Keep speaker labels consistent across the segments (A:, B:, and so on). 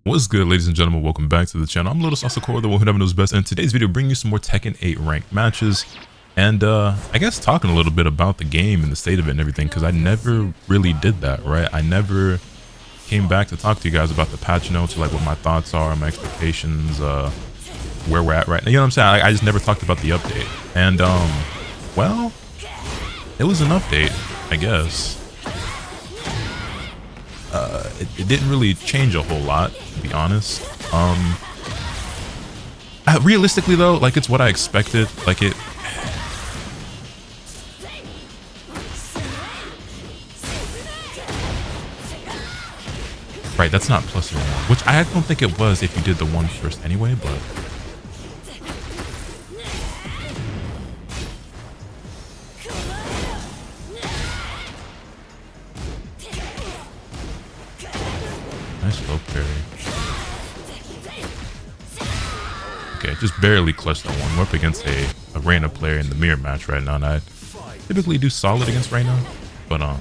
A: What's good, ladies and gentlemen? Welcome back to the channel. I'm LotusAsakura, the one who never knows best, and today's video bringing you some more Tekken 8 ranked matches, and I guess talking a little bit about the game and the state of it and everything, because I never really did that, right? I never came back to talk to you guys about the patch notes, or like what my thoughts are, my expectations, where we're at right now. You know what I'm saying? I just never talked about the update, and well, it was an update, I guess. It didn't really change a whole lot, to be honest. Realistically though, like, it's what I expected. Like, it right, that's not plus anymore, which I don't think it was if you did the one first anyway, but nice low parry. Okay, just barely clutched that one. We're up against a Reina player in the mirror match right now, and I typically do solid against Reina, but I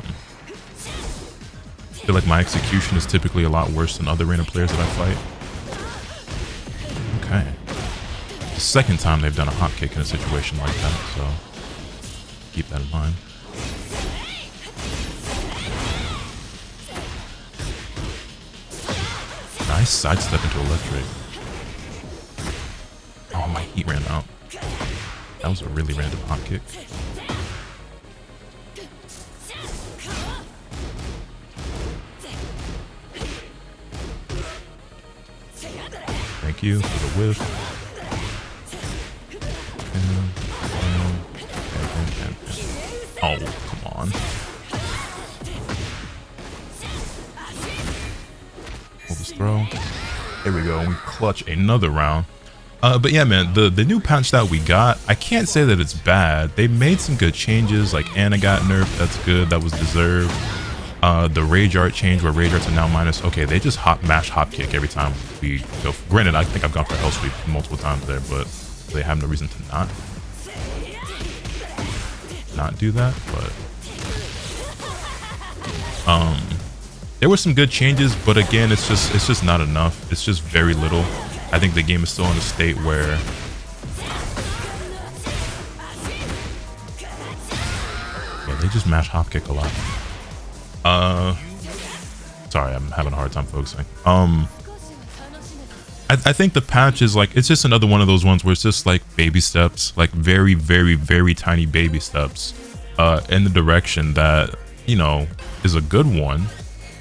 A: feel like my execution is typically a lot worse than other Reina players that I fight. Okay. The second time they've done a hop kick in a situation like that, so keep that in mind. Nice sidestep into electric. Oh, my heat ran out. That was a really random hop kick. Thank you for the whiff. Oh, come on. Hold this throw. There we go. We clutch another round. But yeah, man, the new patch that we got, I can't say that it's bad. They made some good changes, like Anna got nerfed, that's good, that was deserved. The rage art change where rage arts are now minus. Okay, they just mash hop kick every time we go. Granted, I think I've gone for hell sweep multiple times there, but they have no reason to not do that. But there were some good changes, but again, it's just not enough. It's just very little. I think the game is still in a state where yeah, they just mash hop kick a lot. Sorry, I'm having a hard time focusing. I think the patch is like, it's just another one of those ones where it's just like baby steps, like very, very, very tiny baby steps in the direction that, you know, is a good one.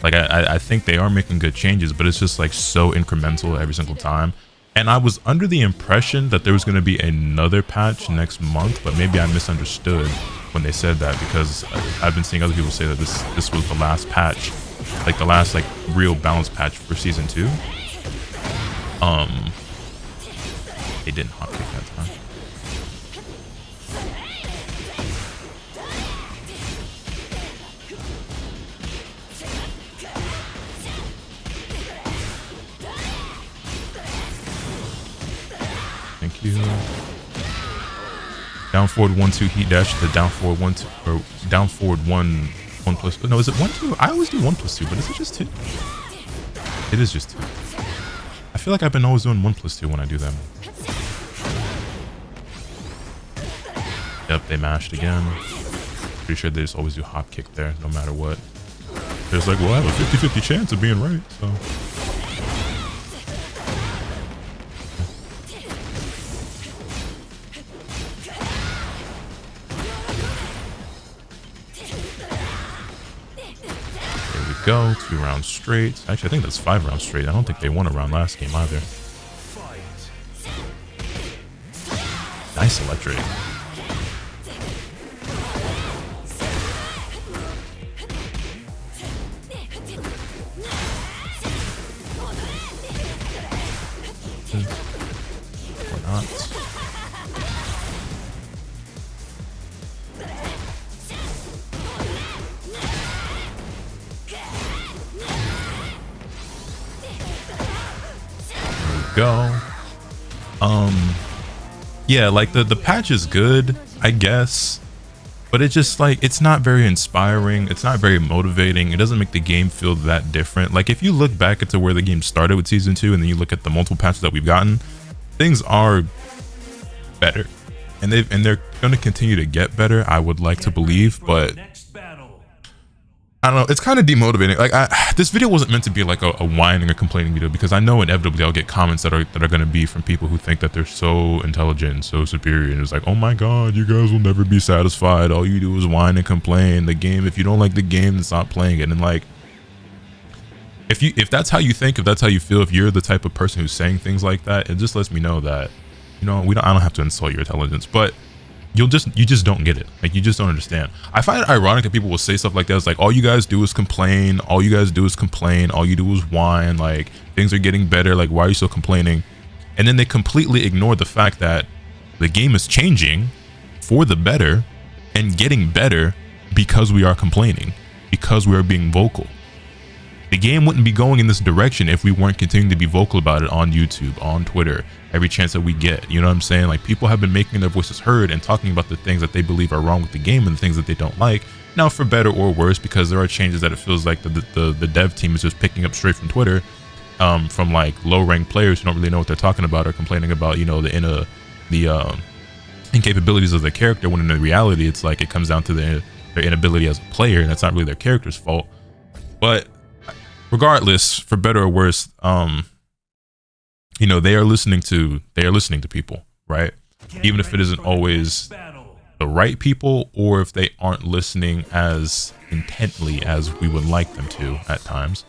A: Like, I think they are making good changes, but it's just like so incremental every single time. And I was under the impression that there was going to be another patch next month, but maybe I misunderstood when they said that, because I've been seeing other people say that this was the last patch, like the last like real balance patch for season 2. They didn't hop kick that time. Thank you. Down forward 1-2 heat dash to the down forward 1-2, or down forward 1+. No, is it 1-2? I always do 1+2, but is it just 2? It is just 2. I feel like I've been always doing 1+2 when I do them. Yep, they mashed again. Pretty sure they just always do hop kick there, no matter what. There's like, well, I have a 50-50 chance of being right, so. Go 2 rounds straight. Actually, I think that's 5 rounds straight. I don't think they won a round last game either. Nice electric. Or not. Go. Yeah, like the patch is good, I guess, but it's just like, it's not very inspiring. It's not very motivating. It doesn't make the game feel that different. Like if you look back into where the game started with season 2 and then you look at the multiple patches that we've gotten, things are better, and they're going to continue to get better, I would like to believe, but I don't know, it's kind of demotivating. Like this video wasn't meant to be like a whining or complaining video, because I know inevitably I'll get comments that are going to be from people who think that they're so intelligent and so superior, and it's like, oh my god, you guys will never be satisfied, all you do is whine and complain. The game, if you don't like the game, then stop playing it. And like, if that's how you think, if that's how you feel, if you're the type of person who's saying things like that, it just lets me know that, you know, I don't have to insult your intelligence, but you just don't get it. Like, you just don't understand. I find it ironic that people will say stuff like that. It's like, all you guys do is complain. All you guys do is complain. All you do is whine. Like, things are getting better. Like, why are you still complaining? And then they completely ignore the fact that the game is changing for the better and getting better because we are complaining, because we are being vocal. The game wouldn't be going in this direction if we weren't continuing to be vocal about it on YouTube, on Twitter, every chance that we get. You know what I'm saying? Like, people have been making their voices heard and talking about the things that they believe are wrong with the game and the things that they don't like. Now, for better or worse, because there are changes that it feels like the dev team is just picking up straight from Twitter, from like low-ranked players who don't really know what they're talking about or complaining about, you know, the incapabilities of the character, when in reality it's like it comes down to their inability as a player, and that's not really their character's fault. But regardless, for better or worse, you know, they are listening to people, right? Even if it isn't always the right people, or if they aren't listening as intently as we would like them to at times.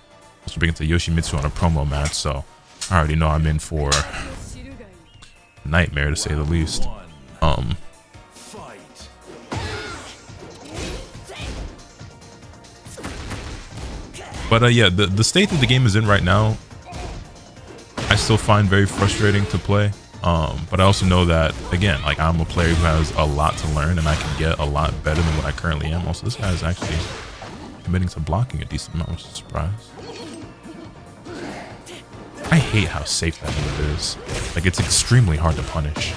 A: So big into Yoshimitsu on a promo match, so I already know I'm in for a nightmare, to say the least. But yeah, the state that the game is in right now, I still find very frustrating to play. But I also know that, again, like, I'm a player who has a lot to learn, and I can get a lot better than what I currently am. Also, this guy is actually committing to blocking a decent amount, which is a surprise. I hate how safe that move is. Like, it's extremely hard to punish.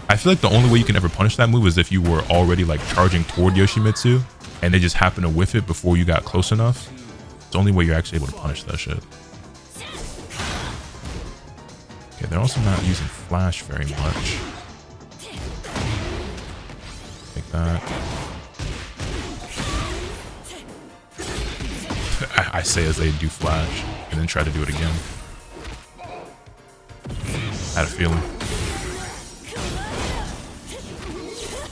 A: I feel like the only way you can ever punish that move is if you were already like charging toward Yoshimitsu and they just happen to whiff it before you got close enough. It's the only way you're actually able to punish that shit. Okay, they're also not using flash very much. Like that. I say as they do flash and then try to do it again. I had a feeling.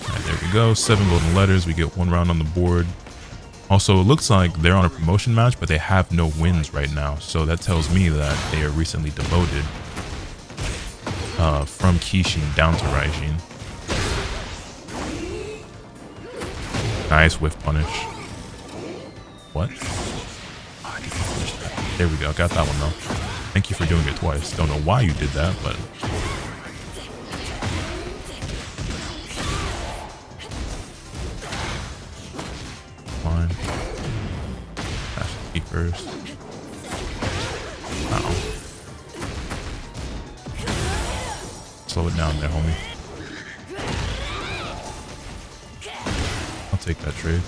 A: Alright, there we go. 7 golden letters. We get 1 round on the board. Also, it looks like they're on a promotion match, but they have no wins right now. So that tells me that they are recently demoted from Kishin down to Raijin. Nice whiff punish. What? Oh, I didn't finish that. There we go. Got that one though. Thank you for doing it twice. Don't know why you did that, but fine. Dash the key first. Wow. Slow it down there, homie. I'll take that trade.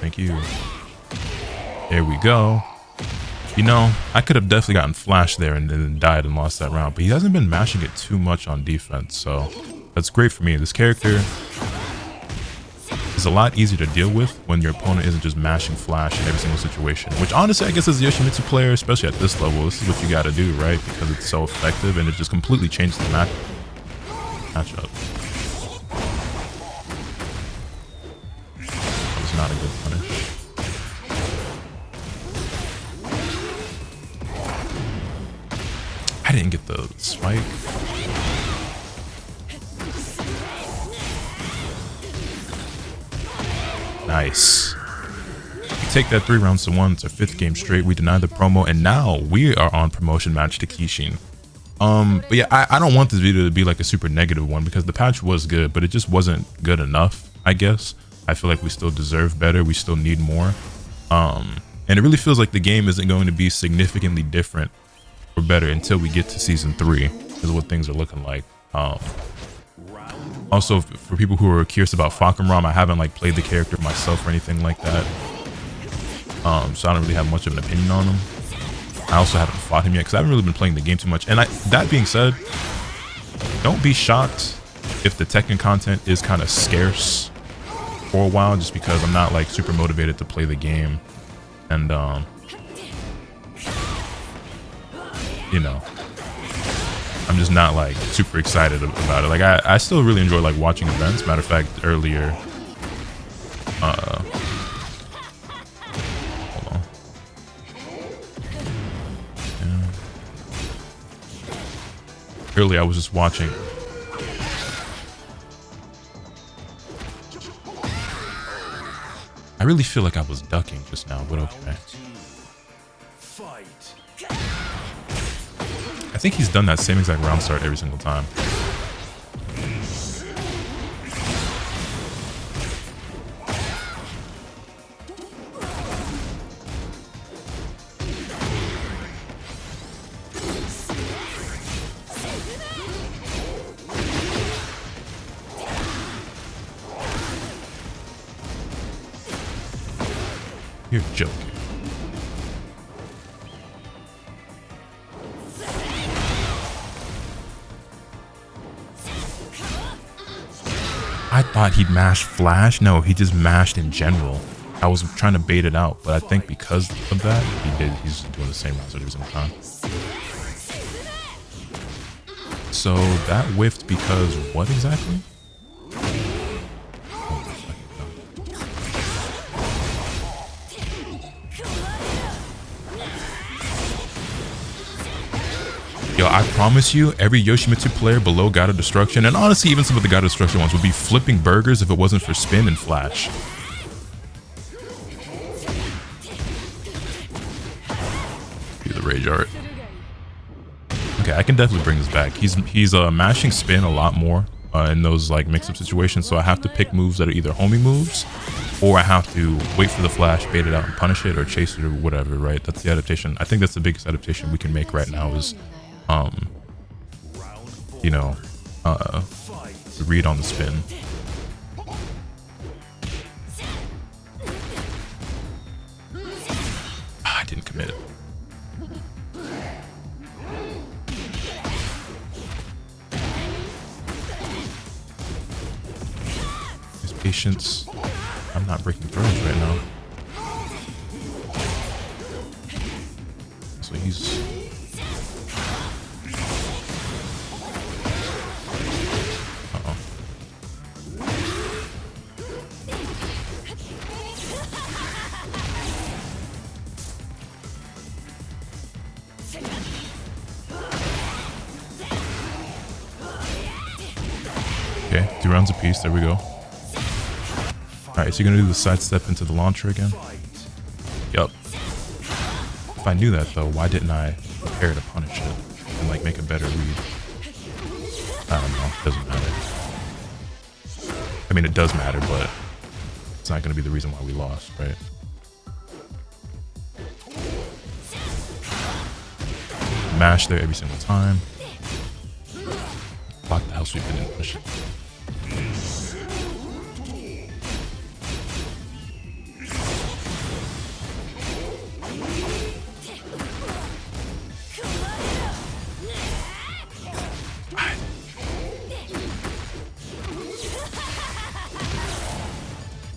A: Thank you. There we go. You know, I could have definitely gotten flashed there and then died and lost that round, but he hasn't been mashing it too much on defense, so that's great for me. This character is a lot easier to deal with when your opponent isn't just mashing flash in every single situation, which honestly, I guess as a Yoshimitsu player, especially at this level, this is what you gotta do, right? Because it's so effective and it just completely changed the matchup. That was not a good punish. I didn't get the spike. Nice. We take that 3 rounds to 1. It's our 5th game straight. We deny the promo, and now we are on promotion match to Kishin. But yeah, I don't want this video to be like a super negative one because the patch was good, but it just wasn't good enough, I guess. I feel like we still deserve better. We still need more. And it really feels like the game isn't going to be significantly different or better until we get to season 3 is what things are looking like. Also, for people who are curious about Fahkumram, I haven't like played the character myself or anything like that. So I don't really have much of an opinion on him. I also haven't fought him yet because I haven't really been playing the game too much. And that being said, don't be shocked if the Tekken content is kind of scarce for a while, just because I'm not like super motivated to play the game. And you know, I'm just not like super excited about it. Like I still really enjoy like watching events. Matter of fact, earlier, hold on. Yeah. Earlier I was just watching. I really feel like I was ducking just now, but okay. I think he's done that same exact round start every single time. You're joking. I thought he'd mash flash. No, he just mashed in general. I was trying to bait it out, but I think because of that, he's doing the same rounds every single time. So that whiffed because what exactly? Yo, I promise you, every Yoshimitsu player below God of Destruction, and honestly even some of the God of Destruction ones, would be flipping burgers if it wasn't for spin and flash. Do the rage art. Okay, I can definitely bring this back. He's mashing spin a lot more in those like mix-up situations, so I have to pick moves that are either homing moves, or I have to wait for the flash, bait it out and punish it, or chase it or whatever, right? That's the adaptation. I think that's the biggest adaptation we can make right now is you know, read on the spin. I didn't commit it. His patience. I'm not breaking throws right now. So he's... Okay, 2 rounds apiece. There we go. Alright, so you're gonna do the sidestep into the launcher again? Yup. If I knew that though, why didn't I prepare to punish it and like make a better read? I don't know. Doesn't matter. I mean, it does matter, but it's not gonna be the reason why we lost, right? Mash there every single time. Block the house sweep and then push it.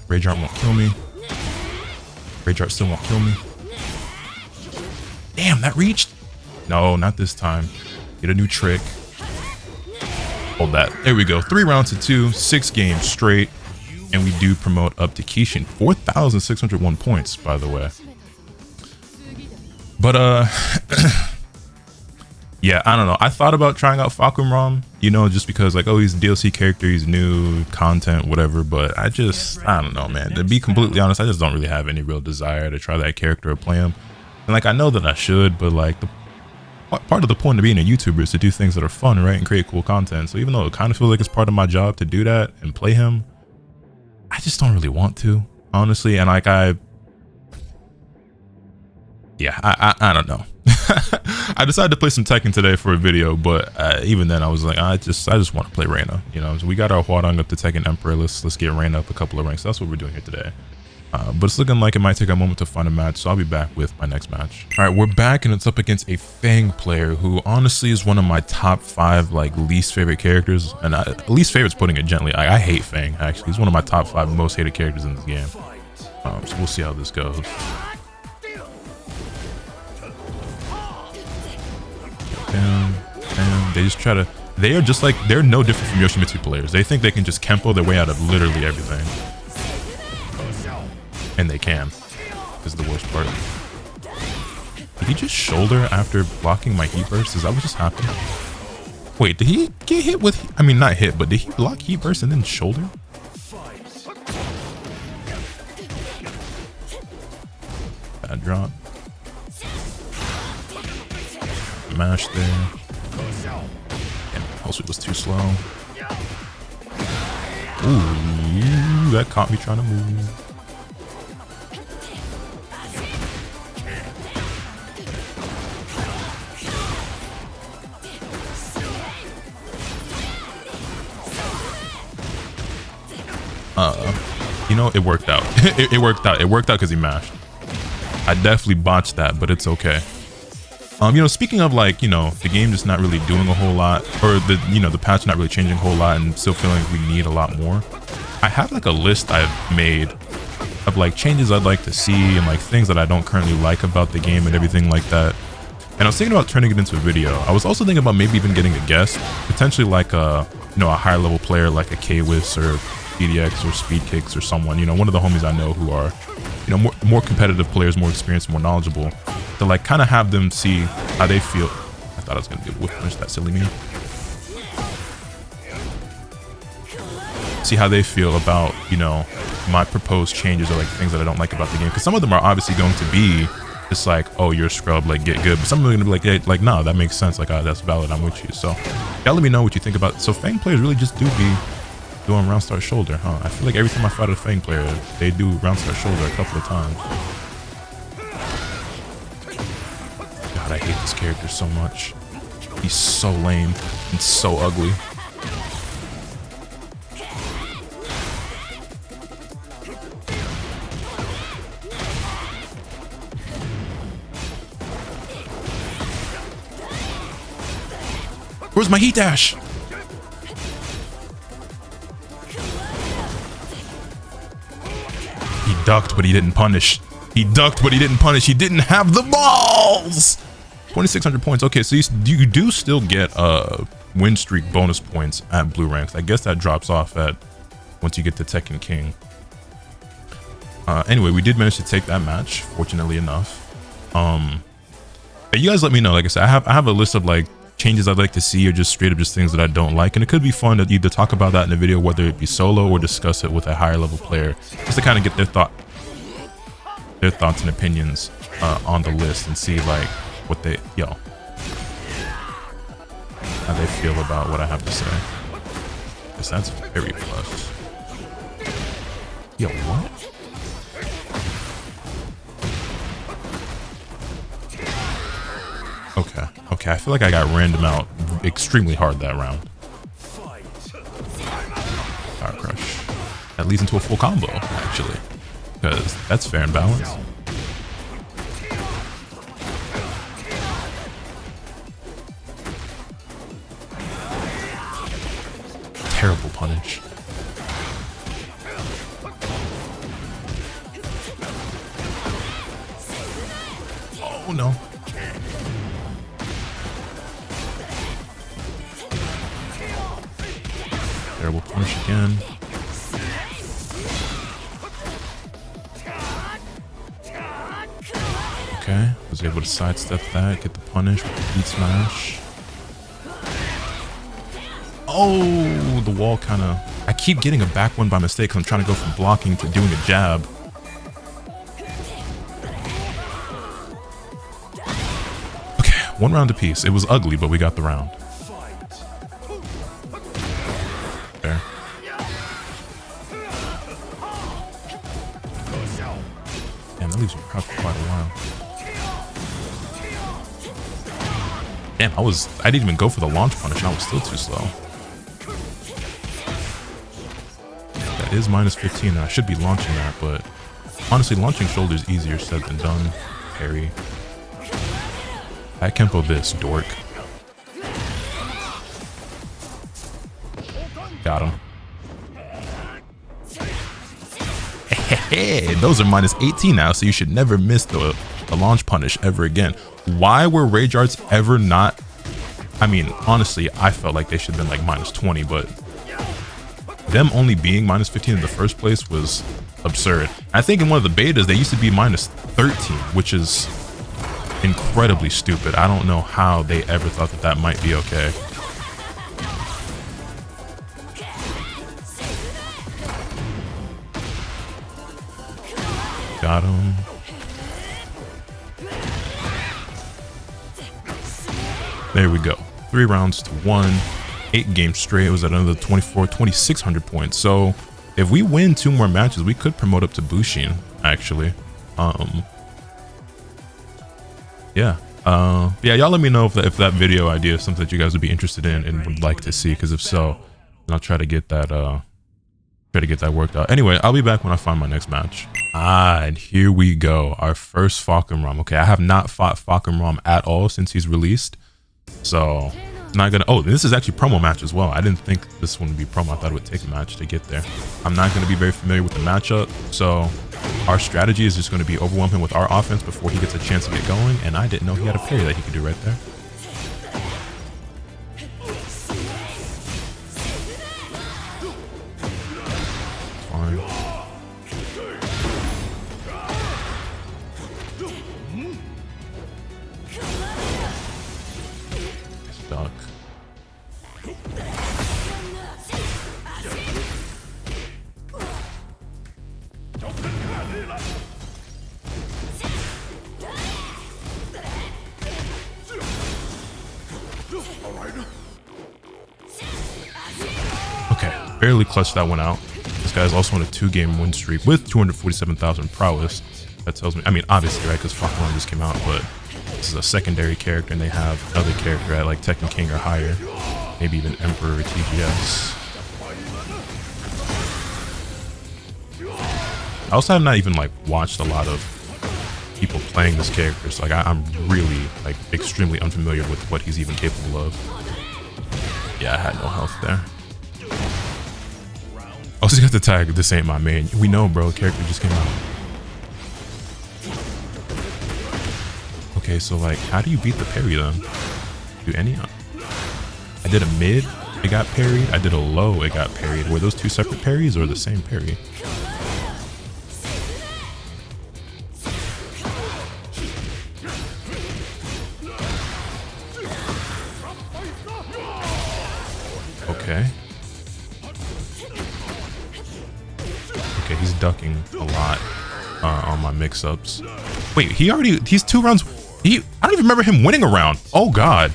A: Rage Art won't kill me. Rage Art still won't kill me. Damn, that reached? No, not this time. Get a new trick. Hold that. There we go. 3 rounds to 2, 6 games straight. And we do promote up to Kishin. 4,601 points, by the way. But, yeah, I don't know. I thought about trying out Fahkumram, you know, just because, like, oh, he's a DLC character, he's new, content, whatever. But I don't know, man. To be completely honest, I just don't really have any real desire to try that character or play him. And, like, I know that I should, but, like, part of the point of being a YouTuber is to do things that are fun, right? And create cool content. So even though it kind of feels like it's part of my job to do that and play him, I just don't really want to, honestly. And, like, I don't know. I decided to play some Tekken today for a video, but even then I was like, I just want to play Reina. You know, so we got our Huarang up to Tekken Emperor. Let's get Reina up a couple of ranks. That's what we're doing here today. But it's looking like it might take a moment to find a match, so I'll be back with my next match. All right, we're back, and it's up against a Fang player who honestly is one of my top 5 like least favorite characters, and least favorite's putting it gently. I hate Fang actually. He's one of my top 5 most hated characters in this game. So we'll see how this goes. Bam, bam. They just try to. They are just like, they're no different from Yoshimitsu players. They think they can just Kempo their way out of literally everything. And they can, is the worst part. Did he just shoulder after blocking my heat burst? Is that what just happened? Wait, did he get hit with, I mean not hit, but did he block heat burst and then shoulder? Bad drop. Mash there. Damn, pulse was too slow. Ooh, that caught me trying to move. You know, it worked out. It worked out. It worked out because he mashed. I definitely botched that, but it's okay. You know, speaking of like, you know, the game just not really doing a whole lot, or the, you know, the patch not really changing a whole lot and still feeling like we need a lot more. I have like a list I've made of like changes I'd like to see and like things that I don't currently like about the game and everything like that. And I was thinking about turning it into a video. I was also thinking about maybe even getting a guest, potentially like a, you know, a higher level player like a K-Wiz or PDX or Speed Kicks or someone, you know, one of the homies I know who are, you know, more competitive players, more experienced, more knowledgeable, to like kind of have them see how they feel. I thought I was gonna get whip punch, that silly me. See how they feel about, you know, my proposed changes or like things that I don't like about the game, because some of them are obviously going to be just like, oh, you're a scrub, like get good, but some of them are gonna be like, hey, like, no, that makes sense, like, that's valid, I'm with you. So y'all let me know what you think about. So Fang players really just do be doing round start shoulder, huh? I feel like every time I fight a Fang player, they do round start shoulder a couple of times. God, I hate this character so much. He's so lame and so ugly. Where's my heat dash? He ducked, but he didn't punish. He ducked, but he didn't punish. He didn't have the balls. 2,600 points. Okay, so you do still get win streak bonus points at blue ranks. I guess that drops off at once you get to Tekken King. Anyway, we did manage to take that match, fortunately enough. But you guys let me know. Like I said, I have a list of like changes I'd like to see, or just straight up just things that I don't like, and it could be fun to either talk about that in a video, whether it be solo or discuss it with a higher level player, just to kind of get their thoughts and opinions on the list and see like what they how they feel about what I have to say. Because that's very plus. Yo, what? Okay, I feel like I got random out extremely hard that round. Power crush. That leads into a full combo, actually. Because that's fair and balanced. Terrible punish. Oh no. Terrible punish again. Okay, was able to sidestep that, get the punish with the heat smash. Oh, the wall kind of... I keep getting a back one by mistake because I'm trying to go from blocking to doing a jab. Okay, one round apiece. It was ugly, but we got the round. There. Damn, that leaves you crouched for quite a while. Damn, I didn't even go for the launch punish and I was still too slow. That is minus 15 and I should be launching that, but honestly, launching shoulder is easier said than done. Parry. I Kempo this, dork. Got him. Hey, those are minus 18 now, so you should never miss the launch punish ever again. Why were Rage Arts ever not... I mean, honestly, I felt like they should have been like minus 20, but them only being minus 15 in the first place was absurd. I think in one of the betas, they used to be minus 13, which is incredibly stupid. I don't know how they ever thought that that might be okay. Got him. There we go. 3 rounds to 1. 8 games straight. It was at another 2,600 points. So if we win 2 more matches, we could promote up to Bushin, actually. Yeah. Yeah, y'all let me know if that video idea is something that you guys would be interested in and would like to see, because if so, then I'll try to get that worked out. Anyway, I'll be back when I find my next match. And here we go. Our first Fahkumram. Okay, I have not fought Fahkumram at all since he's released. So, not gonna... Oh, this is actually promo match as well. I didn't think this one would be promo. I thought it would take a match to get there. I'm not gonna be very familiar with the matchup. So, our strategy is just gonna be overwhelm him with our offense before he gets a chance to get going. And I didn't know he had a parry that he could do right there. Fine. Stuck. Okay, barely clutched that one out. This guy's also on a 2-game win streak with 247,000 prowess. That tells me, I mean, obviously, right, because Falcon just came out, but this is a secondary character, and they have another character at like Tekken King or higher, maybe even Emperor or TGS. I also have not even like watched a lot of people playing this character, so like I'm really like extremely unfamiliar with what he's even capable of. Yeah, I had no health there. Also, you got to tag, this ain't my main. We know, bro, the character just came out. Okay, so like, how do you beat the parry then? Do any? I did a mid, it got parried. I did a low, it got parried. Were those 2 separate parries or the same parry? Okay. Okay, he's ducking a lot on my mix-ups. Wait, he's 2 rounds. I don't even remember him winning a round. Oh God.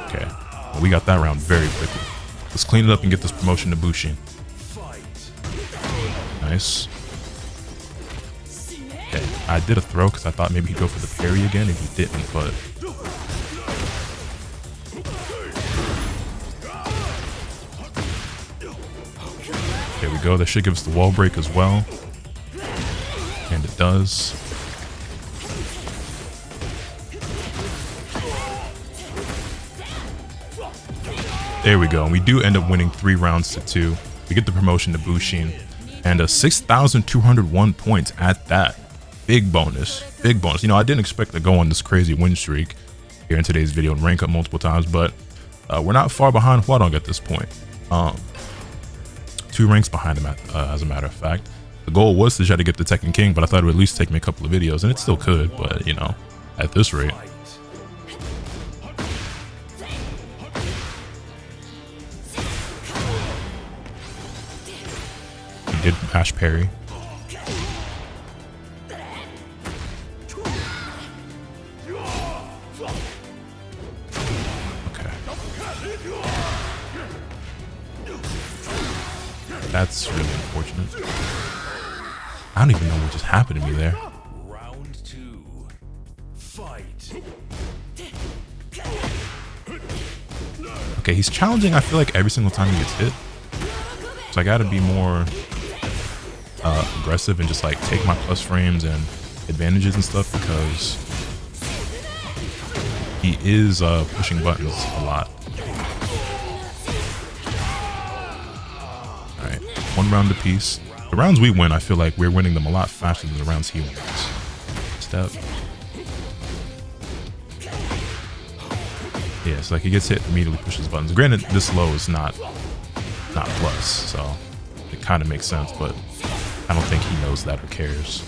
A: Okay, well, we got that round very quickly. Let's clean it up and get this promotion to Bushin. Nice. Okay, I did a throw because I thought maybe he'd go for the parry again, and he didn't, but... There we go, that should give us the wall break as well. And it does. There we go, and we do end up winning 3 rounds to 2. We get the promotion to Bushin, and 6,201 points at that. Big bonus, big bonus. You know, I didn't expect to go on this crazy win streak here in today's video and rank up multiple times, but we're not far behind Huadong at this point. 2 ranks behind him, as a matter of fact. The goal was to try to get the Tekken King, but I thought it would at least take me a couple of videos, and it still could, but you know, at this rate. He did mash parry. Okay. That's really unfortunate. I don't even know what just happened to me there.
B: Round 2. Fight.
A: Okay, he's challenging, I feel like, every single time he gets hit. So I gotta be more aggressive and just like take my plus frames and advantages and stuff, because he is pushing buttons a lot. Alright, 1 round apiece. The rounds we win, I feel like we're winning them a lot faster than the rounds he wins. Step. Yeah, it's like he gets hit, immediately pushes buttons. Granted, this low is not plus, so it kind of makes sense, but I don't think he knows that or cares.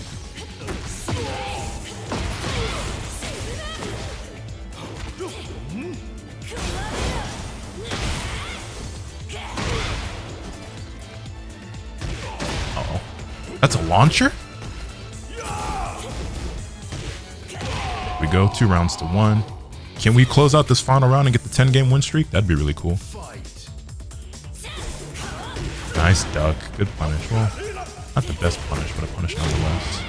A: Uh-oh. That's a launcher? There we go, 2 rounds to 1. Can we close out this final round and get the 10-game win streak? That'd be really cool. Nice duck. Good punish. Well, not the best punish, but a punish nonetheless.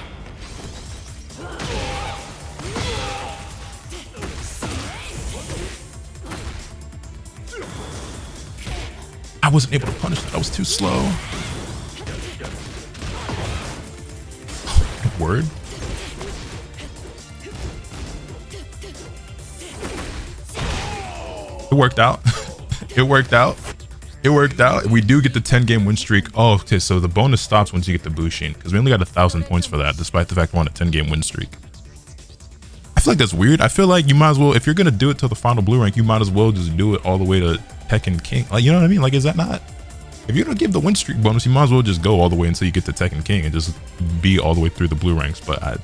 A: I wasn't able to punish that. I was too slow. Word. It worked out. It worked out. It worked out. We do get the 10-game win streak. Oh, okay. So the bonus stops once you get the Bushin, because we only got 1,000 points for that, despite the fact we're on a 10-game win streak. I feel like that's weird. I feel like you might as well, if you're gonna do it till the final blue rank, you might as well just do it all the way to Tekken King. Like, you know what I mean? Like, is that not? If you're gonna give the win streak bonus, you might as well just go all the way until you get to Tekken King and just be all the way through the blue ranks. But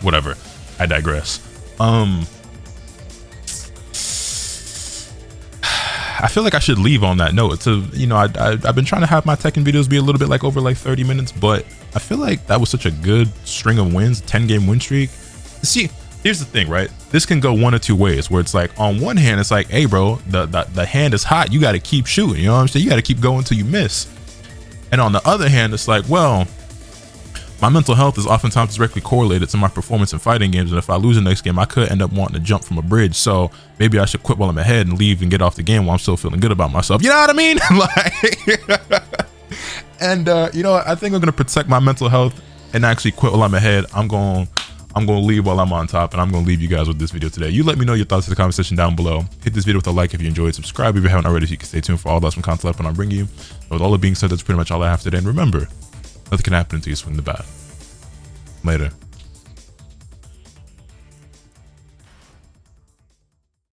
A: whatever. I digress. I feel like I should leave on that note. You know, I've been trying to have my Tekken videos be a little bit like over like 30 minutes, but I feel like that was such a good string of wins, 10-game win streak. See, here's the thing, right? This can go one of two ways, where it's like, on one hand, it's like, hey, bro, the hand is hot. You got to keep shooting. You know what I'm saying? You got to keep going until you miss. And on the other hand, it's like, well, my mental health is oftentimes directly correlated to my performance in fighting games, and if I lose the next game, I could end up wanting to jump from a bridge. So maybe I should quit while I'm ahead and leave and get off the game while I'm still feeling good about myself. You know what I mean? Like, and you know what? I think I'm gonna protect my mental health and actually quit while I'm ahead. I'm gonna leave while I'm on top, and I'm gonna leave you guys with this video today. You let me know your thoughts in the comment section down below. Hit this video with a like if you enjoyed. Subscribe if you haven't already, so you can stay tuned for all the awesome content when I bring you. But with all that being said, that's pretty much all I have today. And remember, nothing can happen until you swing the bat. Later.